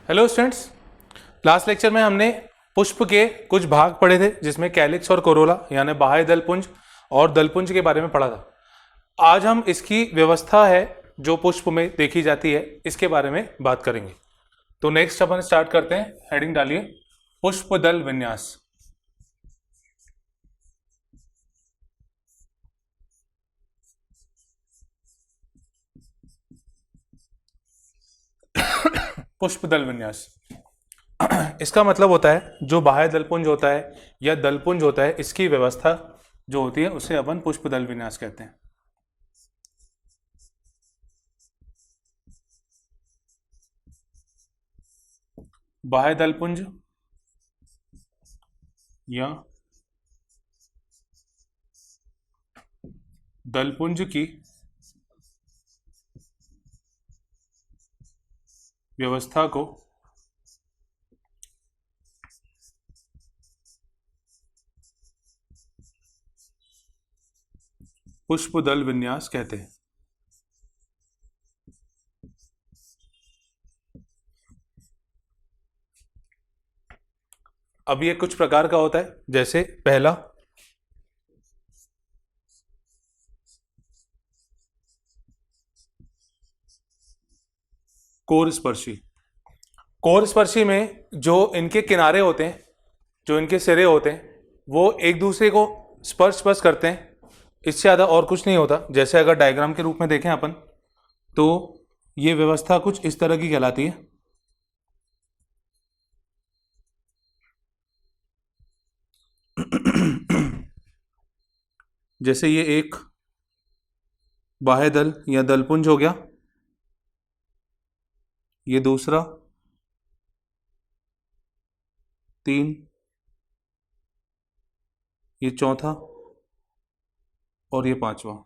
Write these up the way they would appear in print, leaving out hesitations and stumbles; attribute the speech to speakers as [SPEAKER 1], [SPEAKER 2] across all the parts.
[SPEAKER 1] Hello students. Last lecture में हमने पुष्प के कुछ भाग पढ़े थे जिसमें कैलिक्स और कोरोला यानी बाह्य दलपुंज और दलपुंज के बारे में पढ़ा था। आज हम इसकी व्यवस्था है जो पुष्प में देखी जाती है इसके बारे में बात करेंगे। तो नेक्स्ट अपन स्टार्ट करते हैं। हेडिंग डालिए पुष्प दल विन्यास। पुष्प दल विन्यास इसका मतलब होता है जो बाह्य दलपुंज होता है या दलपुंज होता है इसकी व्यवस्था जो होती है उसे अपन पुष्प दल विन्यास कहते हैं। बाह्य दलपुंज या दलपुंज की व्यवस्था को पुष्प दल विन्यास कहते हैं। अब ये कुछ प्रकार का होता है, जैसे पहला कोर स्पर्शी। कोर स्पर्शी में जो इनके किनारे होते हैं, जो इनके सिरे होते हैं, वो एक दूसरे को स्पर्श स्पर्श करते हैं। इससे ज़्यादा और कुछ नहीं होता। जैसे अगर डायग्राम के रूप में देखें अपन तो ये व्यवस्था कुछ इस तरह की कहलाती है। जैसे ये एक बाह्य दल या दलपुंज हो गया, ये दूसरा, 3, ये चौथा और ये 5वां।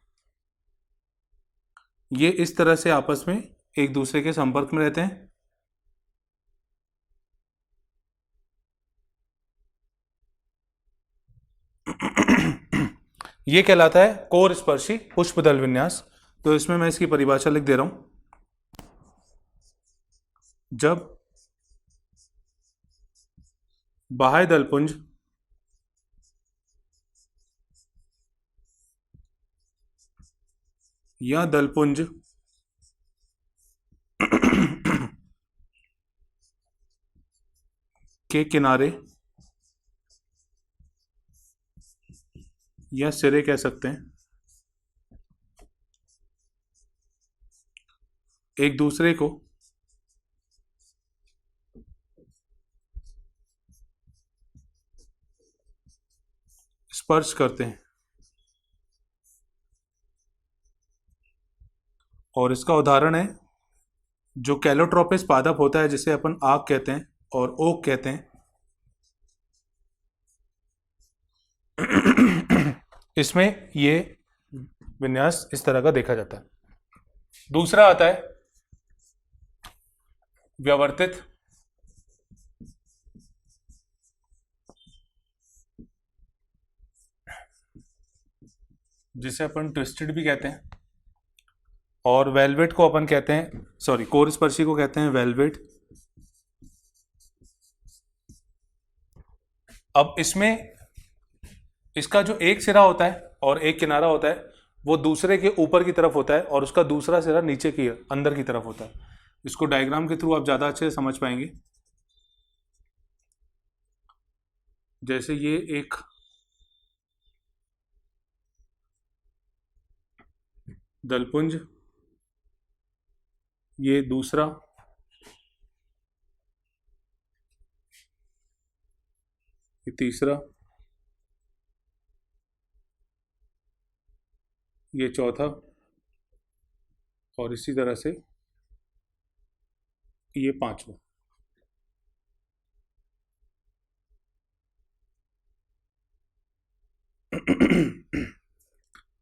[SPEAKER 1] ये इस तरह से आपस में एक दूसरे के संपर्क में रहते हैं। ये कहलाता है कोर स्पर्शी पुष्प दल विन्यास। तो इसमें मैं इसकी परिभाषा लिख दे रहा हूं। जब बाह्य दलपुंज या दलपुंज के किनारे या सिरे कह सकते हैं एक दूसरे को स्पर्श करते हैं, और इसका उदाहरण है जो कैलोट्रोपिस पादप होता है जिसे अपन आक कहते हैं और ओक कहते हैं। इसमें ये विन्यास इस तरह का देखा जाता है। दूसरा आता है व्यवर्तित, जिसे अपन ट्विस्टेड भी कहते हैं, और वेलवेट को अपन कहते हैं, सॉरी, कोर स्पर्शी को कहते हैं वेलवेट। अब इसमें इसका जो एक सिरा होता है और एक किनारा होता है वो दूसरे के ऊपर की तरफ होता है और उसका दूसरा सिरा नीचे की अंदर की तरफ होता है। इसको डायग्राम के थ्रू आप ज़्यादा अच्छे से समझ पाएंगे। जैसे ये एक दलपुंज, ये दूसरा, ये तीसरा, ये चौथा, और इसी तरह से ये 5वां।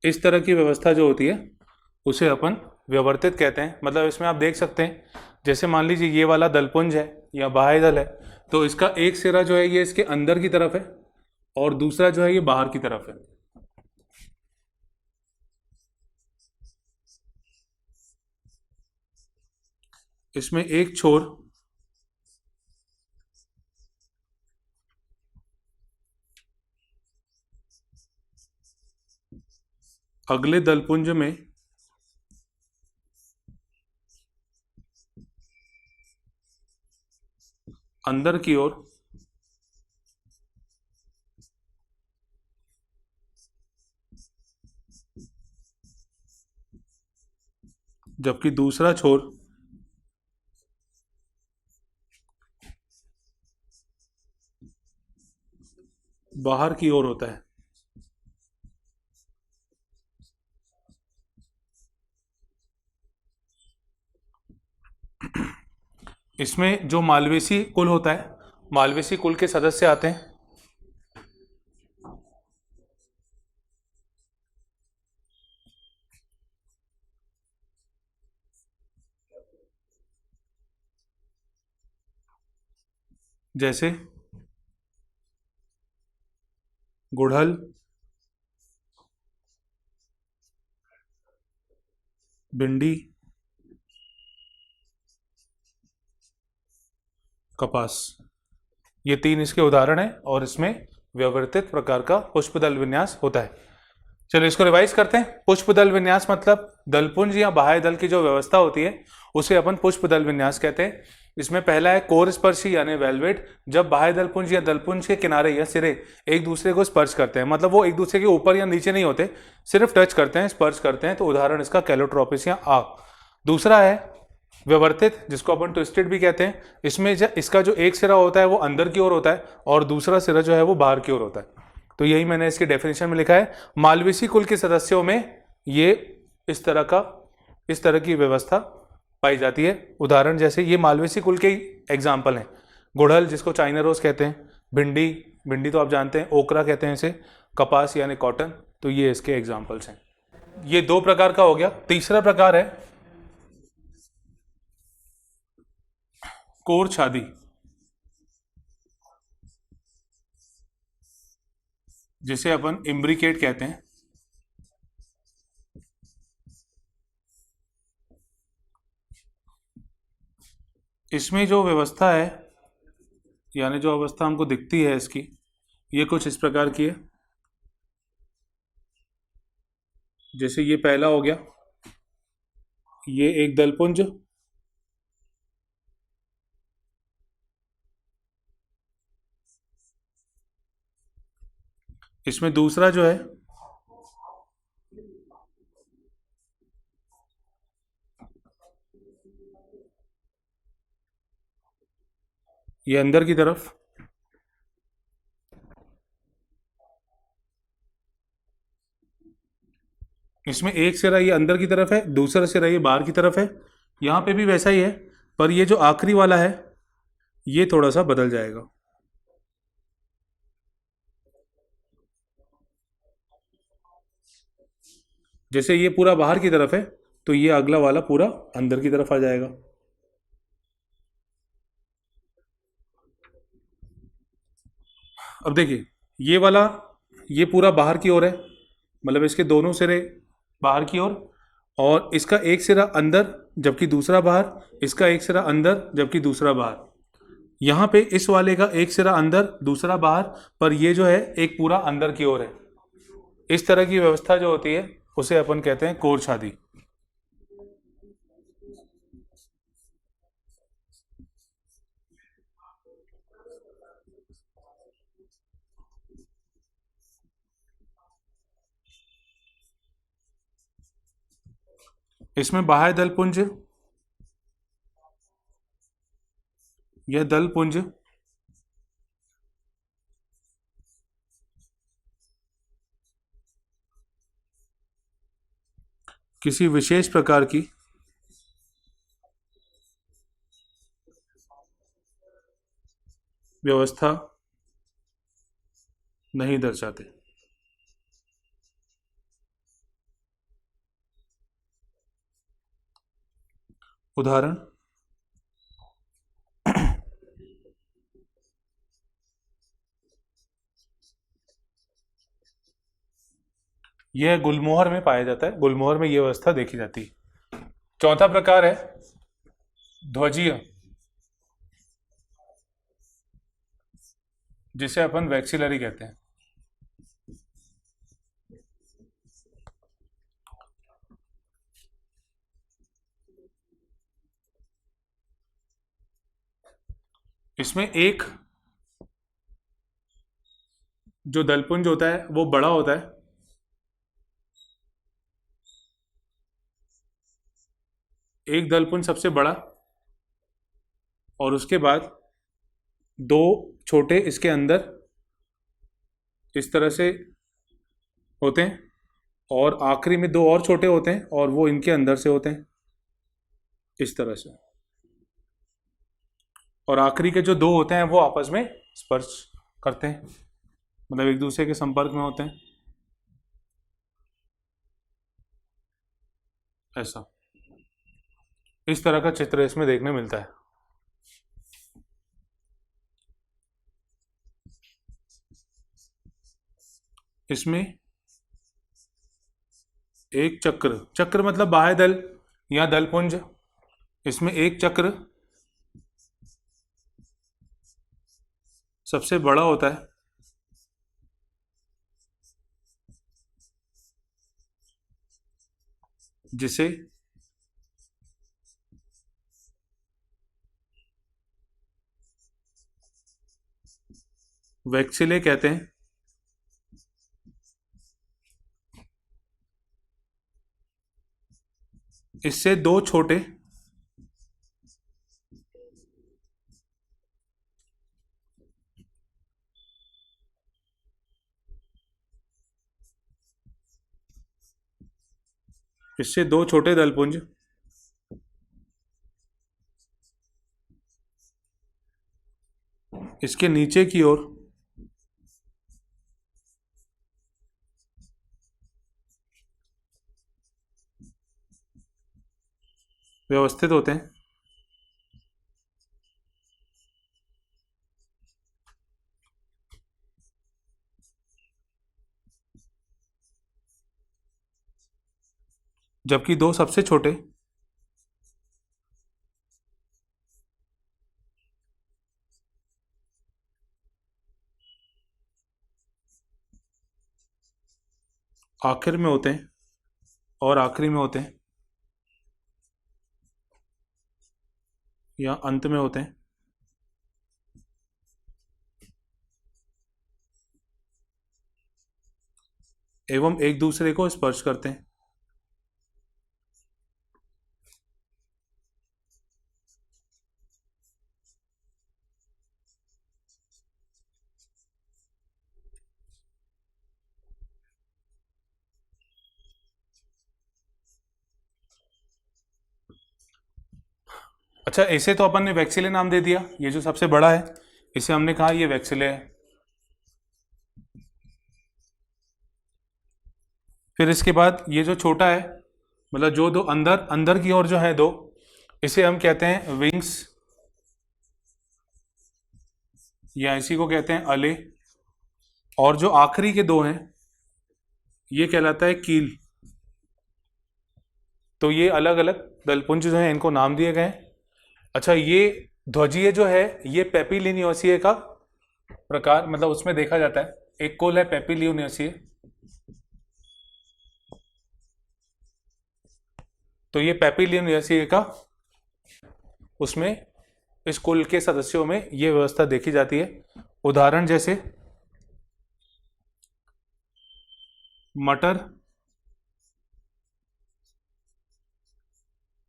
[SPEAKER 1] इस तरह की व्यवस्था जो होती है उसे अपन व्यवर्तित कहते हैं। मतलब इसमें आप देख सकते हैं, जैसे मान लीजिए ये वाला दलपुंज है या बाह्य दल है, तो इसका एक सिरा जो है ये इसके अंदर की तरफ है और दूसरा जो है ये बाहर की तरफ है। इसमें एक छोर अगले दलपुंज में अंदर की ओर जबकि दूसरा छोर बाहर की ओर होता है। इसमें जो मालवेसी कुल होता है, मालवेसी कुल के सदस्य आते हैं। जैसे गुड़हल, भिंडी, कपास, ये तीन इसके उदाहरण हैं और इसमें व्यवस्थित प्रकार का पुष्पदल विन्यास होता है। चलो इसको रिवाइज करते हैं। पुष्पदल विन्यास मतलब दलपुंज या बाह्य दल की जो व्यवस्था होती है उसे अपन पुष्पदल विन्यास कहते हैं। इसमें पहला है कोर स्पर्शी यानी वेलवेट, जब बाह्य दलपुंज या दलपुंज के किनारे या सिरे एक दूसरे को स्पर्श करते हैं, मतलब वो एक दूसरे के ऊपर या नीचे नहीं होते, सिर्फ टच करते हैं, स्पर्श करते हैं, तो उदाहरण इसका कैलोट्रोपिस या आग। दूसरा है व्यवर्तित, जिसको अपन ट्विस्टेड भी कहते हैं। इसमें इसका जो एक सिरा होता है वो अंदर की ओर होता है और दूसरा सिरा जो है वो बाहर की ओर होता है। तो यही मैंने इसके डेफिनेशन में लिखा है। मालवेसी कुल के सदस्यों में ये इस तरह की व्यवस्था पाई जाती है। उदाहरण जैसे ये मालवेसी कुल के एग्जाम्पल हैं। गुड़हल, जिसको चाइना रोज कहते हैं, भिंडी तो आप जानते हैं, ओकरा कहते हैं इसे, कपास यानी कॉटन, तो ये इसके एग्जाम्पल्स हैं। ये दो प्रकार का हो गया। तीसरा प्रकार है कोर छादी, जिसे अपन इम्ब्रिकेट कहते हैं। इसमें जो व्यवस्था है यानी जो अवस्था हमको दिखती है इसकी, ये कुछ इस प्रकार की है। जैसे ये पहला हो गया, ये एक दलपुंज, इसमें दूसरा जो है ये अंदर की तरफ, इसमें एक सिरा ये अंदर की तरफ है, दूसरा सिरा ये बाहर की तरफ है। यहां पे भी वैसा ही है, पर ये जो आखिरी वाला है ये थोड़ा सा बदल जाएगा। जैसे ये पूरा बाहर की तरफ है तो ये अगला वाला पूरा अंदर की तरफ आ जाएगा। अब देखिए ये वाला, ये पूरा बाहर की ओर है, मतलब इसके दोनों सिरे बाहर की ओर, और इसका एक सिरा अंदर जबकि दूसरा बाहर, इसका एक सिरा अंदर जबकि दूसरा बाहर। यहाँ पे इस वाले का एक सिरा अंदर दूसरा बाहर, पर ये जो है एक पूरा अंदर की ओर है। इस तरह की व्यवस्था जो होती है उसे अपन कहते हैं कोर छादी। इसमें बाह्य दलपुंज या दलपुंज किसी विशेष प्रकार की व्यवस्था नहीं दर्शाते। उदाहरण यह गुलमोहर में पाया जाता है, गुलमोहर में यह व्यवस्था देखी जाती है। चौथा प्रकार है ध्वजीय, जिसे अपन वैक्सिलरी कहते हैं। इसमें एक जो दलपुंज होता है वो बड़ा होता है, एक दलपुंज सबसे बड़ा, और उसके बाद दो छोटे इसके अंदर इस तरह से होते हैं, और आखिरी में दो और छोटे होते हैं और वो इनके अंदर से होते हैं इस तरह से, और आखिरी के जो दो होते हैं वो आपस में स्पर्श करते हैं, मतलब एक दूसरे के संपर्क में होते हैं, ऐसा। इस तरह का चित्र इसमें देखने मिलता है। इसमें एक चक्र, चक्र मतलब बाह्य दल या दलपुंज, इसमें एक चक्र सबसे बड़ा होता है, जिसे वैक्सिले कहते हैं। इससे दो छोटे इससे दो छोटे दलपुंज इसके नीचे की ओर व्यवस्थित होते हैं। जबकि दो सबसे छोटे आखिर में होते हैं और आखिरी में होते हैं या अंत में होते हैं, एवं एक दूसरे को स्पर्श करते हैं। अच्छा, इसे तो अपन ने वैक्सिले नाम दे दिया, ये जो सबसे बड़ा है इसे हमने कहा ये वैक्सिले है। फिर इसके बाद ये जो छोटा है, मतलब जो दो अंदर अंदर की ओर जो है दो, इसे हम कहते हैं विंग्स, या इसी को कहते हैं अले। और जो आखिरी के दो हैं ये कहलाता है कील। तो ये अलग अलग दलपुंज जो हैं इनको नाम दिए गए हैं। अच्छा, ये ध्वजीय जो है ये पेपिलिनियोसिए का प्रकार, मतलब उसमें देखा जाता है, एक कुल है पेपिलिनियोसिए। तो ये पेपिलिनियोसिए का, उसमें इस कुल के सदस्यों में ये व्यवस्था देखी जाती है। उदाहरण जैसे मटर,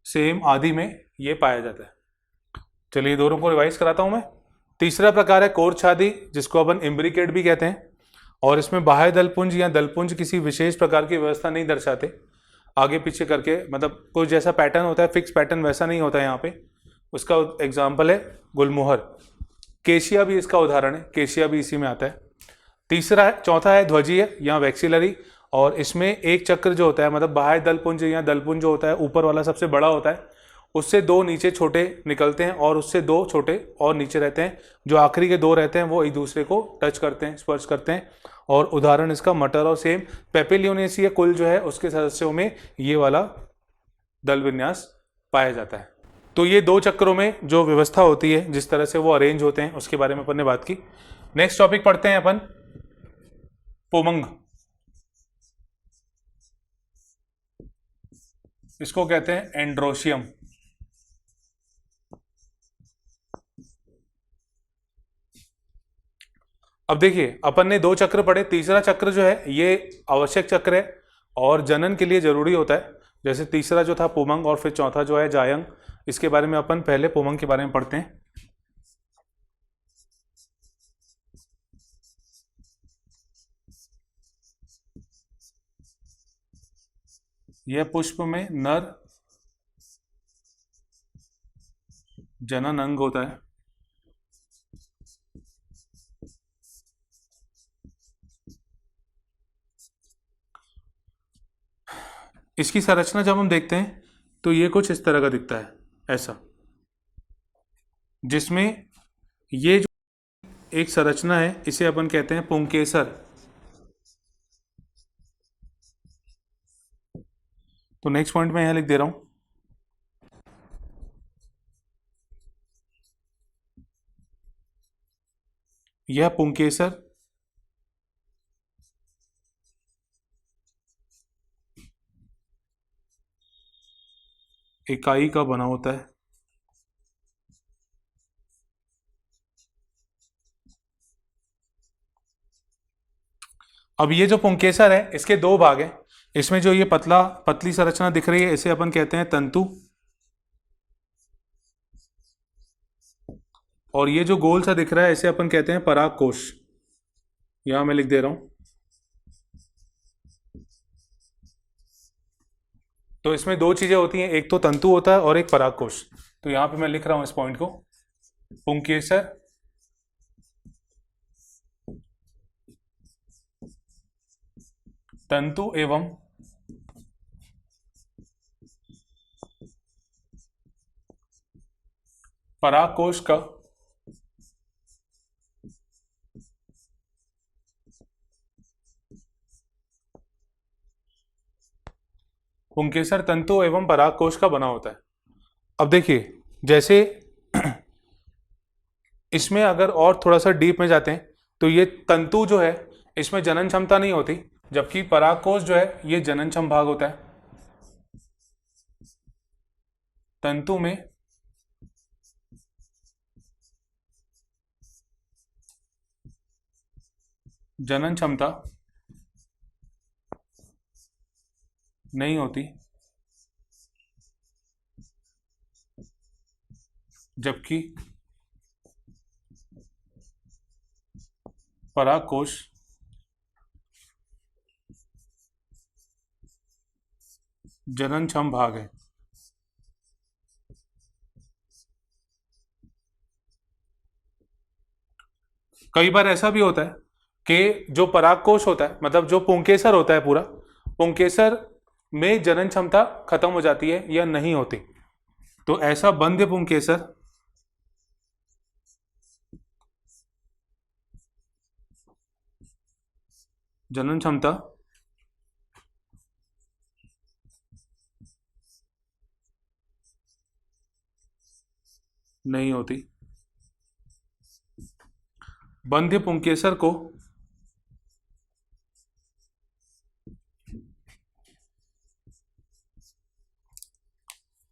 [SPEAKER 1] सेम आदि में ये पाया जाता है। चलिए दोनों को रिवाइज कराता हूं मैं। तीसरा प्रकार है कोरछादी, जिसको अपन इम्ब्रिकेट भी कहते हैं, और इसमें बाह्य दलपुंज या दलपुंज किसी विशेष प्रकार की व्यवस्था नहीं दर्शाते, आगे पीछे करके, मतलब कुछ जैसा पैटर्न होता है फिक्स पैटर्न वैसा नहीं होता है यहाँ पे। उसका एग्जाम्पल है गुलमोहर। केशिया भी इसका उदाहरण है, केशिया भी इसी में आता है। चौथा है ध्वजीय या वैक्सिलरी, और इसमें एक चक्र जो होता है, मतलब बाह्य दलपुंज या दलपुंज जो होता है ऊपर वाला सबसे बड़ा होता है, उससे दो नीचे छोटे निकलते हैं और उससे दो छोटे और नीचे रहते हैं। जो आखिरी के दो रहते हैं वो एक दूसरे को टच करते हैं, स्पर्श करते हैं। और उदाहरण इसका मटर और सेम। पेपिलियोनेसिया कुल जो है उसके सदस्यों में ये वाला दल विन्यास पाया जाता है। तो ये दो चक्रों में जो व्यवस्था होती है, जिस तरह से वो अरेंज होते हैं, उसके बारे में अपन ने बात की। नेक्स्ट टॉपिक पढ़ते हैं अपन, पोमंग। इसको कहते हैं एंड्रोशियम। अब देखिए अपन ने दो चक्र पढ़े, तीसरा चक्र जो है ये आवश्यक चक्र है और जनन के लिए जरूरी होता है। जैसे तीसरा जो था पुमंग और फिर चौथा जो है जायंग, इसके बारे में अपन पहले पुमंग के बारे में पढ़ते हैं। यह पुष्प में नर जनन अंग होता है। इसकी संरचना जब हम देखते हैं तो ये कुछ इस तरह का दिखता है, ऐसा, जिसमें ये जो एक संरचना है इसे अपन कहते हैं पुंकेसर। तो नेक्स्ट पॉइंट मैं यहां लिख दे रहा हूं, यह पुंकेसर इकाई का बना होता है। अब ये जो पुंकेसर है इसके दो भाग हैं। इसमें जो ये पतली संरचना दिख रही है इसे अपन कहते हैं तंतु, और ये जो गोल सा दिख रहा है इसे अपन कहते हैं पराग कोश। यहां मैं लिख दे रहा हूं। तो इसमें दो चीजें होती हैं, एक तो तंतु होता है और एक पराग कोश। तो यहां पे मैं लिख रहा हूं इस पॉइंट को, पुंकेसर तंतु एवं पराग कोश का पुंकेसर तंतु एवं पराग कोश का बना होता है। अब देखिए, जैसे इसमें अगर और थोड़ा सा डीप में जाते हैं तो ये तंतु जो है इसमें जनन क्षमता नहीं होती, जबकि परागकोश जो है ये जननक्षम भाग होता है। तंतु में जनन क्षमता नहीं होती, जबकि परागकोश जननक्षम भाग है। कई बार ऐसा भी होता है कि जो परागकोश होता है, मतलब जो पुंकेसर होता है पूरा, पुंकेसर में जनन क्षमता खत्म हो जाती है या नहीं होती। तो ऐसा बंध्य पुंकेसर जनन क्षमता नहीं होती। बंध्य पुंकेसर को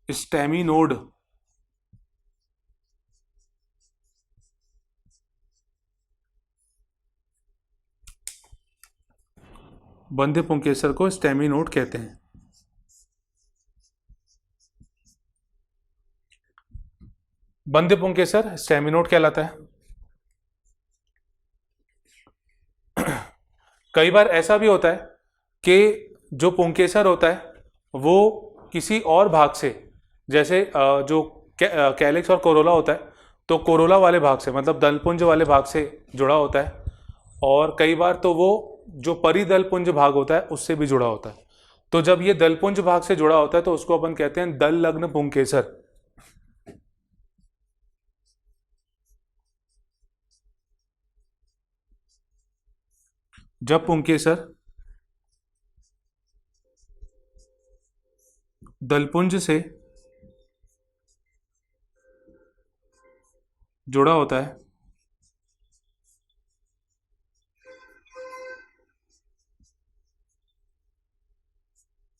[SPEAKER 1] स्टेमिनोड बंध्य पुंकेसर को स्टेमिनोड कहते हैं। बंध्य पुंकेसर स्टेमिनोड कहलाता है। कई बार ऐसा भी होता है कि जो पुंकेसर होता है वो किसी और भाग से, जैसे जो कैलिक्स और कोरोला होता है, तो कोरोला वाले भाग से, मतलब दलपुंज वाले भाग से जुड़ा होता है। और कई बार तो वो जो परिदलपुंज भाग होता है उससे भी जुड़ा होता है। तो जब ये दलपुंज भाग से जुड़ा होता है तो उसको अपन कहते हैं दल लग्न पुंकेसर। जब पुंकेसर दलपुंज से जुड़ा होता है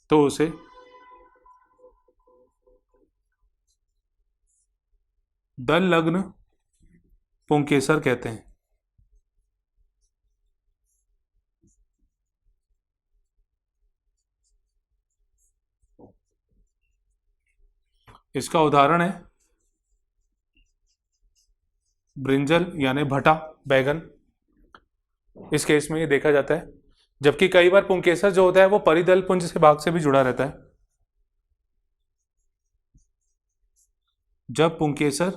[SPEAKER 1] तो उसे दल लग्न पुंकेसर कहते हैं। इसका उदाहरण है ब्रिंजल यानी भटा, बैगन। इस केस में ये देखा जाता है। जबकि कई बार पुंकेसर जो होता है वो परिदल पुंज से भाग से भी जुड़ा रहता है। जब पुंकेसर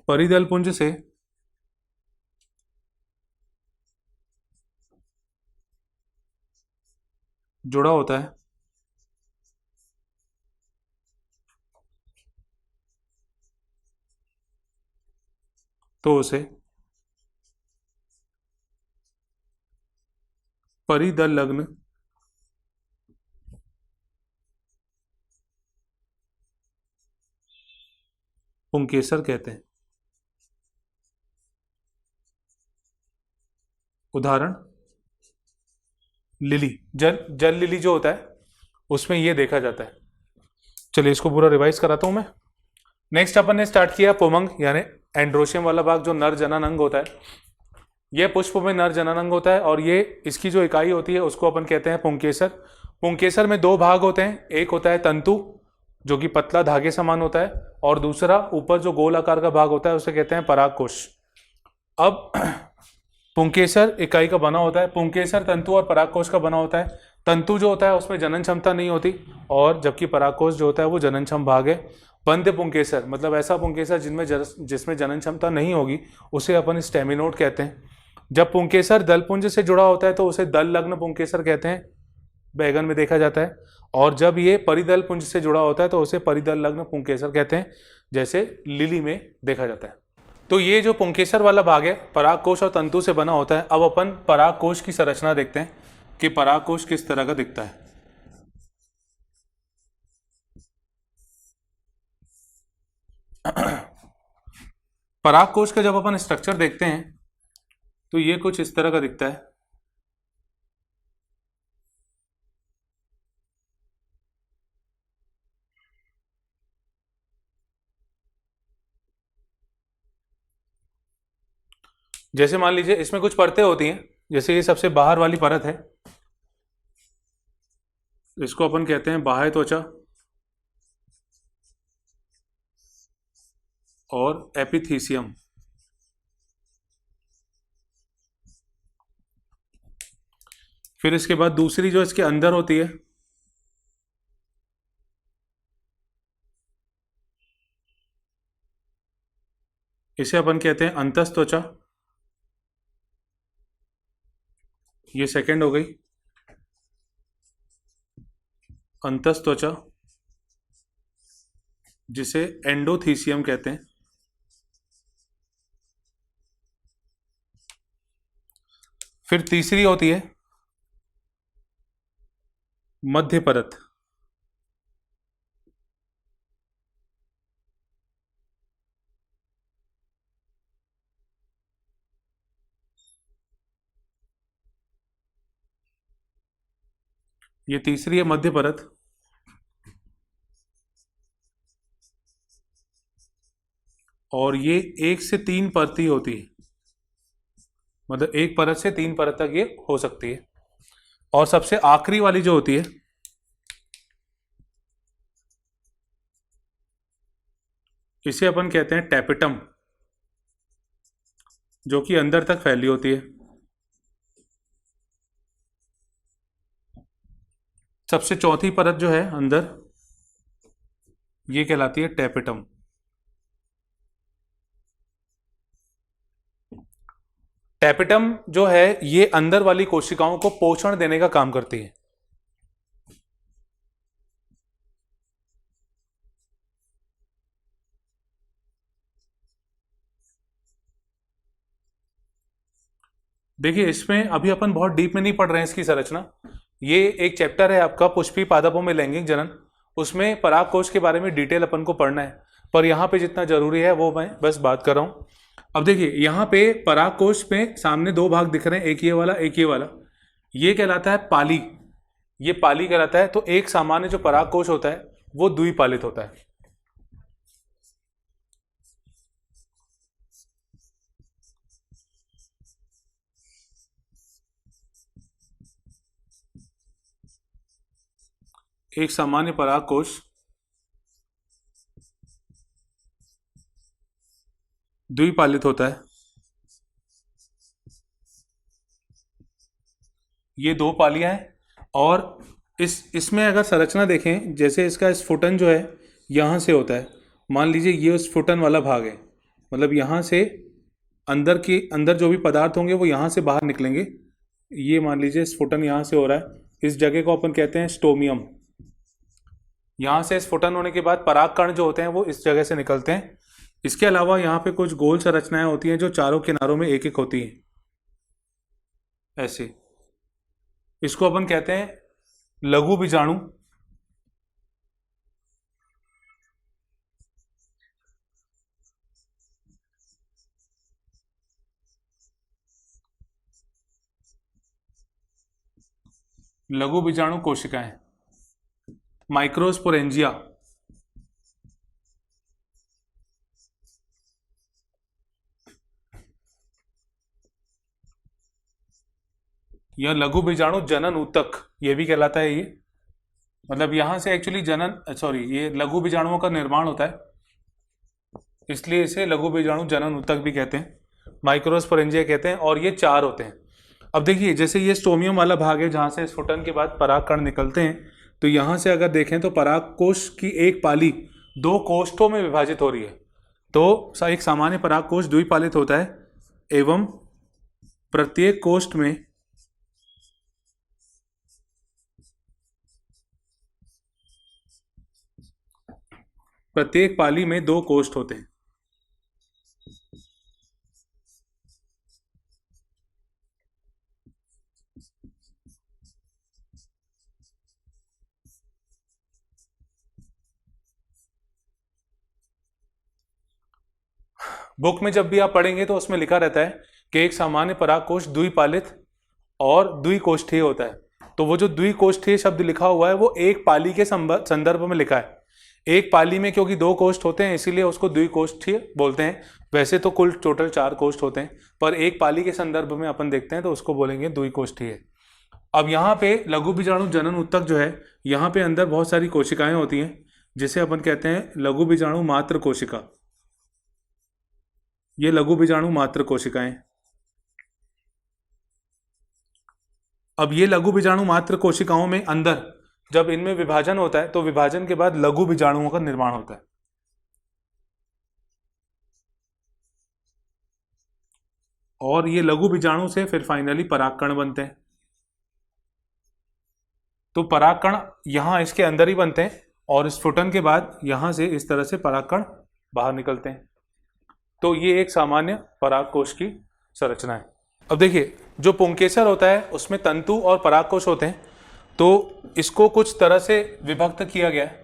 [SPEAKER 1] परिदल पुंज से जुड़ा होता है तो उसे परिदल लग्न पुंकेसर कहते हैं। उदाहरण लिली, जल जल लिली जो होता है उसमें ये देखा जाता है। चलिए इसको पूरा रिवाइज कराता हूं मैं। नेक्स्ट अपन ने स्टार्ट किया पुमंग यानी एंड्रोशियम वाला भाग जो नर जनन अंग होता है। यह पुष्प में नर जनन अंग होता है और ये इसकी जो इकाई होती है उसको अपन कहते हैं पुंकेसर। पुंकेसर में दो भाग होते हैं, एक होता है तंतु जो कि पतला धागे समान होता है और दूसरा ऊपर जो गोल आकार का भाग होता है उसे कहते हैं परागकोश। अब पुंकेसर इकाई का बना होता है, पुंकेसर तंतु और परागकोश का बना होता है। तंतु जो होता है उसमें जनन क्षमता नहीं होती और जबकि परागकोश जो होता है वो जननक्षम भाग है। बंध्य पुंकेसर मतलब ऐसा पुंकेसर जिसमें जनन क्षमता नहीं होगी उसे अपन स्टेमिनोड कहते हैं। जब पुंकेसर दलपुंज से जुड़ा होता है तो उसे दल लग्न पुंकेसर कहते हैं, बैगन में देखा जाता है। और जब ये परिदल पुंज से जुड़ा होता है तो उसे परिदल लग्न पुंकेसर कहते हैं, जैसे लिली में देखा जाता है। तो ये जो पुंकेसर वाला भाग है परागकोश और तंतु से बना होता है। अब अपन परागकोश की संरचना देखते हैं कि परागकोश किस तरह का दिखता है। परागकोश का जब अपन स्ट्रक्चर देखते हैं तो ये कुछ इस तरह का दिखता है। जैसे मान लीजिए इसमें कुछ परतें होती हैं, जैसे ये सबसे बाहर वाली परत है, इसको अपन कहते हैं बाह्य त्वचा और एपिथीसियम। फिर इसके बाद दूसरी जो इसके अंदर होती है इसे अपन कहते हैं अंतस त्वचा, ये सेकंड हो गई अंतस त्वचा जिसे एंडोथीसियम कहते हैं। फिर तीसरी होती है मध्य परत, ये तीसरी है मध्य परत। और ये 1 से 3 परती होती है, मतलब एक परत से 3 परत तक ये हो सकती है। और सबसे आखिरी वाली जो होती है इसे अपन कहते हैं टैपिटम, जो कि अंदर तक फैली होती है। सबसे चौथी परत जो है अंदर ये कहलाती है टैपिटम। टैपिटम जो है ये अंदर वाली कोशिकाओं को पोषण देने का काम करती है। देखिए इसमें अभी अपन बहुत डीप में नहीं पढ़ रहे हैं इसकी संरचना। ये एक चैप्टर है आपका पुष्पी पादपों में लैंगिक जनन, उसमें परागकोश के बारे में डिटेल अपन को पढ़ना है, पर यहाँ पे जितना जरूरी है वो मैं बस बात कर रहा हूँ। अब देखिए यहाँ पे परागकोश में सामने दो भाग दिख रहे हैं, एक ये वाला एक ये वाला, ये कहलाता है पाली। ये पाली कहलाता है। तो एक सामान्य जो परागकोश होता है वो द्विपालित होता है। एक सामान्य पराग कोश द्विपालित होता है। ये दो पालियां हैं और इसमें अगर संरचना देखें, जैसे इसका स्फुटन जो है यहाँ से होता है। मान लीजिए ये स्फुटन वाला भाग है, मतलब यहाँ से अंदर जो भी पदार्थ होंगे वो यहाँ से बाहर निकलेंगे। ये मान लीजिए स्फुटन यहाँ से हो रहा है, इस जगह को अपन कहते हैं स्टोमियम। यहाँ से स्फुटन होने के बाद परागकण जो होते हैं वो इस जगह से निकलते हैं। इसके अलावा यहाँ पे कुछ गोल संरचनाएं होती हैं जो चारों किनारों में एक एक होती हैं, ऐसे। इसको अपन कहते हैं लघु बीजाणु। लघु बीजाणु कोशिकाएं, माइक्रोस्पोरेंजिया। यह लघु बीजाणु जनन ऊतक ये भी कहलाता है। ये मतलब यहां से एक्चुअली ये लघु बीजाणुओं का निर्माण होता है, इसलिए इसे लघु बीजाणु जनन ऊतक भी कहते हैं, माइक्रोस्पोरेंजिया कहते हैं। और ये चार होते हैं। अब देखिए, जैसे ये स्टोमियम वाला भाग है जहां से स्फुटन के बाद परागकण निकलते हैं, तो यहां से अगर देखें तो परागकोश की एक पाली दो कोष्ठों में विभाजित हो रही है। तो एक सामान्य परागकोश द्विपालित होता है एवं प्रत्येक कोष्ठ में प्रत्येक पाली में दो कोष्ठ होते हैं। बुक में जब भी आप पढ़ेंगे तो उसमें लिखा रहता है कि एक सामान्य परागकोश द्विपालित और द्विकोष्ठीय होता है। तो वो जो द्विकोष्ठीय शब्द लिखा हुआ है वो एक पाली के संदर्भ में लिखा है। एक पाली में क्योंकि दो कोष्ठ होते हैं इसीलिए उसको द्विकोष्ठीय बोलते हैं। वैसे तो कुल टोटल चार कोष्ठ होते हैं, पर एक पाली के संदर्भ में अपन देखते हैं तो उसको बोलेंगे द्विकोष्ठीय। अब यहाँ पे लघु बीजाणु जनन ऊतक जो है, यहाँ पे अंदर बहुत सारी कोशिकाएं होती हैं जिसे अपन कहते हैं लघु बीजाणु मात्र कोशिका। ये लघु बीजाणु मात्र कोशिकाएं। अब ये लघु बीजाणु मात्र कोशिकाओं में अंदर जब इनमें विभाजन होता है तो विभाजन के बाद लघु बीजाणुओं का निर्माण होता है। और ये लघु बीजाणु से फिर फाइनली परागकण बनते हैं। तो परागकण यहां इसके अंदर ही बनते हैं और स्फुटन के बाद यहां से इस तरह से परागकण बाहर निकलते हैं। तो ये एक सामान्य परागकोश की संरचना है। अब देखिए, जो पुंकेसर होता है उसमें तंतु और परागकोश होते हैं, तो इसको कुछ तरह से विभक्त किया गया है।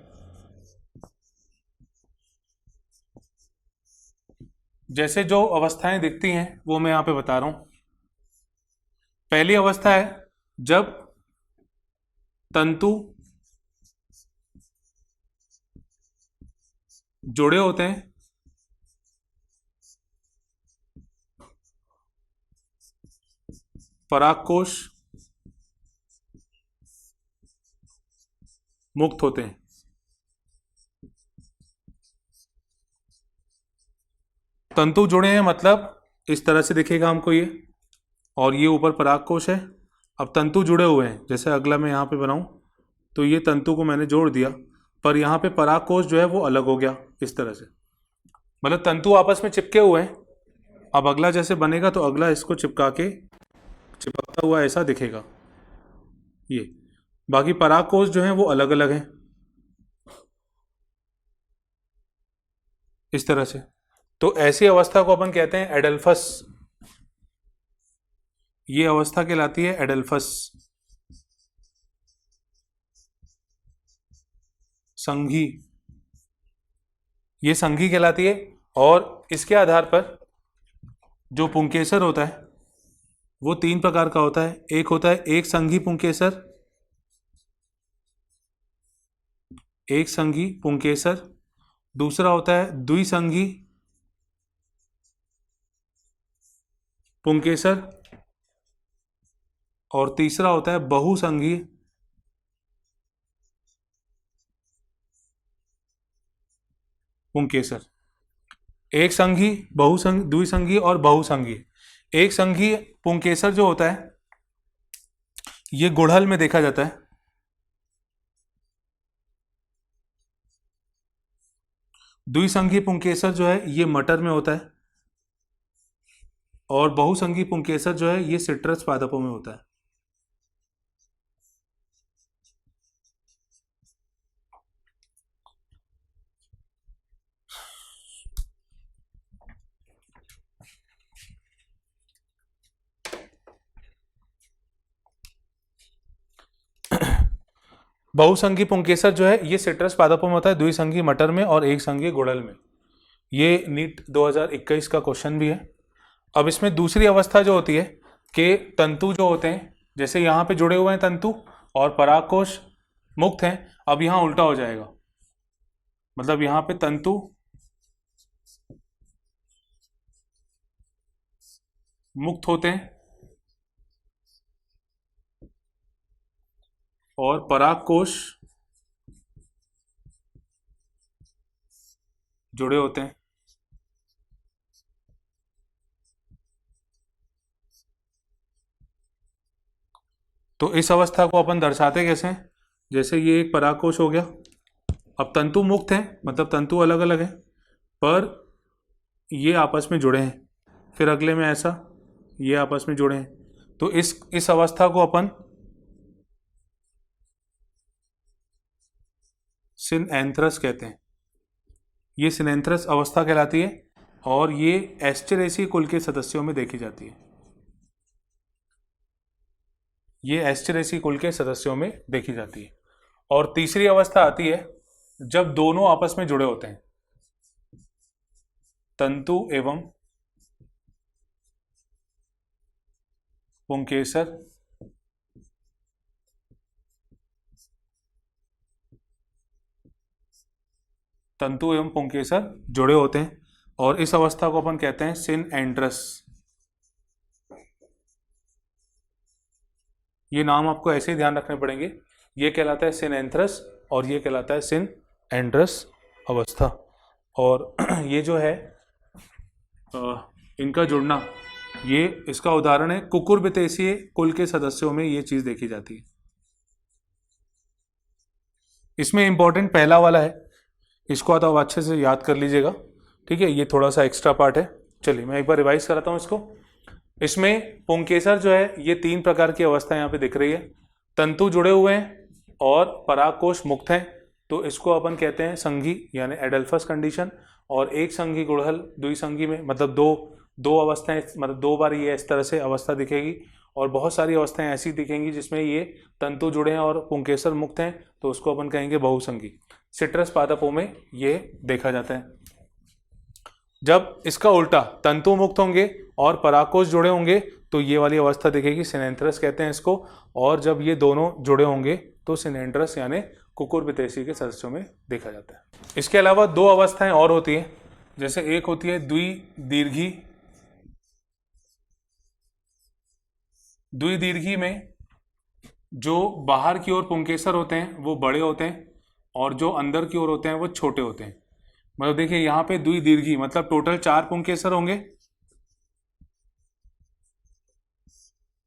[SPEAKER 1] जैसे जो अवस्थाएं दिखती हैं वो मैं यहां पे बता रहा हूं। पहली अवस्था है जब तंतु जुड़े होते हैं, परागकोश मुक्त होते हैं। तंतु जुड़े हैं मतलब इस तरह से दिखेगा हमको ये, और ये ऊपर परागकोश है। अब तंतु जुड़े हुए हैं, जैसे अगला मैं यहाँ पे बनाऊं तो ये तंतु को मैंने जोड़ दिया, पर यहाँ पे परागकोश जो है वो अलग हो गया इस तरह से। मतलब तंतु आपस में चिपके हुए हैं। अब अगला जैसे बनेगा तो अगला इसको चिपकता हुआ ऐसा दिखेगा ये। बाकी परागकोश जो हैं वो अलग अलग हैं इस तरह से। तो ऐसी अवस्था को अपन कहते हैं एडल्फस। ये अवस्था कहलाती है एडल्फस, संघी। ये संघी कहलाती है। और इसके आधार पर जो पुंकेसर होता है वो तीन प्रकार का होता है। एक होता है एक संघी पुंकेसर, एक संघी पुंकेसर। दूसरा होता है द्विसंघी पुंकेसर। और तीसरा होता है बहुसंघी पुंकेसर। एक संघी, बहुसंघी, द्विसंघी और बहुसंघी। एक संघी पुंकेसर जो होता है ये गुड़हल में देखा जाता है। द्विसंघी पुंकेसर जो है ये मटर में होता है और बहुसंघी पुंकेसर जो है ये सिट्रस पादपों में होता है। बहुसंघी पुंकेसर जो है ये सिट्रस पादपों में होता है, द्विसंघी मटर में और एक संघी गुड़हल में। ये नीट 2021 का क्वेश्चन भी है। अब इसमें दूसरी अवस्था जो होती है कि तंतु जो होते हैं, जैसे यहाँ पे जुड़े हुए हैं तंतु और परागकोश मुक्त हैं, अब यहाँ उल्टा हो जाएगा। मतलब यहाँ पे तंतु मुक्त होते हैं और परागकोश जुड़े होते हैं। तो इस अवस्था को अपन दर्शाते कैसे हैं? जैसे ये एक परागकोश हो गया, अब तंतु मुक्त हैं, मतलब तंतु अलग अलग हैं पर ये आपस में जुड़े हैं। फिर अगले में ऐसा ये आपस में जुड़े हैं, तो इस अवस्था को अपन सिनएंथ्रस कहते हैं। ये सिनएंथ्रस अवस्था कहलाती है और ये एस्टेरेसी कुल के सदस्यों में देखी जाती है। ये एस्टेरेसी कुल के सदस्यों में देखी जाती है। और तीसरी अवस्था आती है जब दोनों आपस में जुड़े होते हैं, तंतु एवं पुंकेसर तंतु एवं पुंकेसर जुड़े होते हैं और इस अवस्था को अपन कहते हैं सिनएंड्रस। ये नाम आपको ऐसे ही ध्यान रखने पड़ेंगे, ये कहलाता है सिनएंथ्रस और ये कहलाता है सिनएंड्रस अवस्था। और ये जो है इनका जुड़ना, ये इसका उदाहरण है कुकुरबिटेसीय कुल के सदस्यों में ये चीज देखी जाती है। इसमें इंपॉर्टेंट पहला वाला है, इसको तो आप अच्छे से याद कर लीजिएगा, ठीक है। ये थोड़ा सा एक्स्ट्रा पार्ट है। चलिए मैं एक बार रिवाइज कराता हूँ इसको। इसमें पुंकेसर जो है ये 3 प्रकार की अवस्था यहाँ पे दिख रही है। तंतु जुड़े हुए हैं और परागकोश मुक्त हैं, तो इसको अपन कहते हैं संघी यानी एडल्फस कंडीशन। और एक संघी गुड़हल, द्विसंघी में मतलब दो अवस्थाएं, मतलब 2 बार ये इस तरह से अवस्था दिखेगी। और बहुत सारी अवस्थाएं ऐसी दिखेंगी जिसमें ये तंतु जुड़े हैं और पुंकेसर मुक्त हैं, तो उसको अपन कहेंगे बहुसंघी। सिट्रस पादपों में ये देखा जाता है। जब इसका उल्टा तंतु मुक्त होंगे और परागकोश जुड़े होंगे तो ये वाली अवस्था दिखेगी, सिनएंथ्रस कहते हैं इसको। और जब ये दोनों जुड़े होंगे तो सिनएंड्रस यानी कुकुरबिटेसी के सदस्यों में देखा जाता है। इसके अलावा 2 अवस्थाएं और होती हैं, जैसे एक होती है द्विदीर्घी। द्विदीर्घी में जो बाहर की ओर पुंकेसर होते हैं वो बड़े होते हैं और जो अंदर की ओर होते हैं वो छोटे होते हैं। मतलब देखिए यहाँ पे द्विदीर्घी मतलब टोटल 4 पुंकेसर होंगे।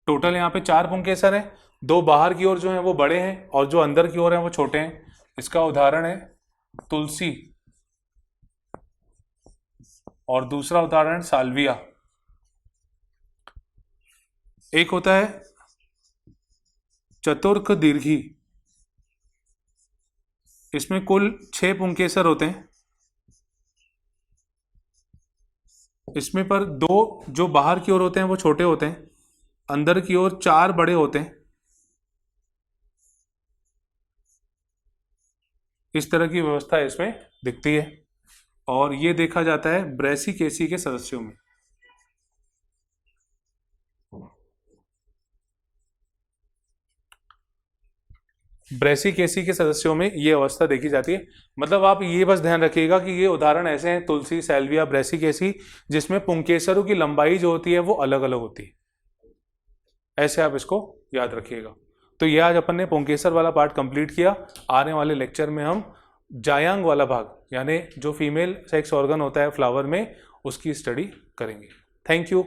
[SPEAKER 1] टोटल यहाँ पे 4 पुंकेसर हैं, 2 बाहर की ओर जो हैं वो बड़े हैं और जो अंदर की ओर हैं वो छोटे हैं। इसका उदाहरण है तुलसी और दूसरा उदाहरण साल्विया। एक होता है चतुर्क दीर्घी, इसमें कुल 6 पुंकेसर होते हैं। इसमें पर 2 जो बाहर की ओर होते हैं वो छोटे होते हैं, अंदर की ओर 4 बड़े होते हैं। इस तरह की व्यवस्था इसमें दिखती है और ये देखा जाता है ब्रैसिकेसी के सदस्यों में। ब्रैसिकेसी के सदस्यों में ये अवस्था देखी जाती है। मतलब आप ये बस ध्यान रखिएगा कि ये उदाहरण ऐसे हैं तुलसी, सैल्विया, ब्रैसिकेसी, जिसमें पुंकेसरों की लंबाई जो होती है वो अलग अलग होती है। ऐसे आप इसको याद रखिएगा। तो ये आज अपन ने पुंकेसर वाला पार्ट कंप्लीट किया। आने वाले लेक्चर में हम जायांग वाला भाग यानी जो फीमेल सेक्स ऑर्गन होता है फ्लावर में, उसकी स्टडी करेंगे। Thank you.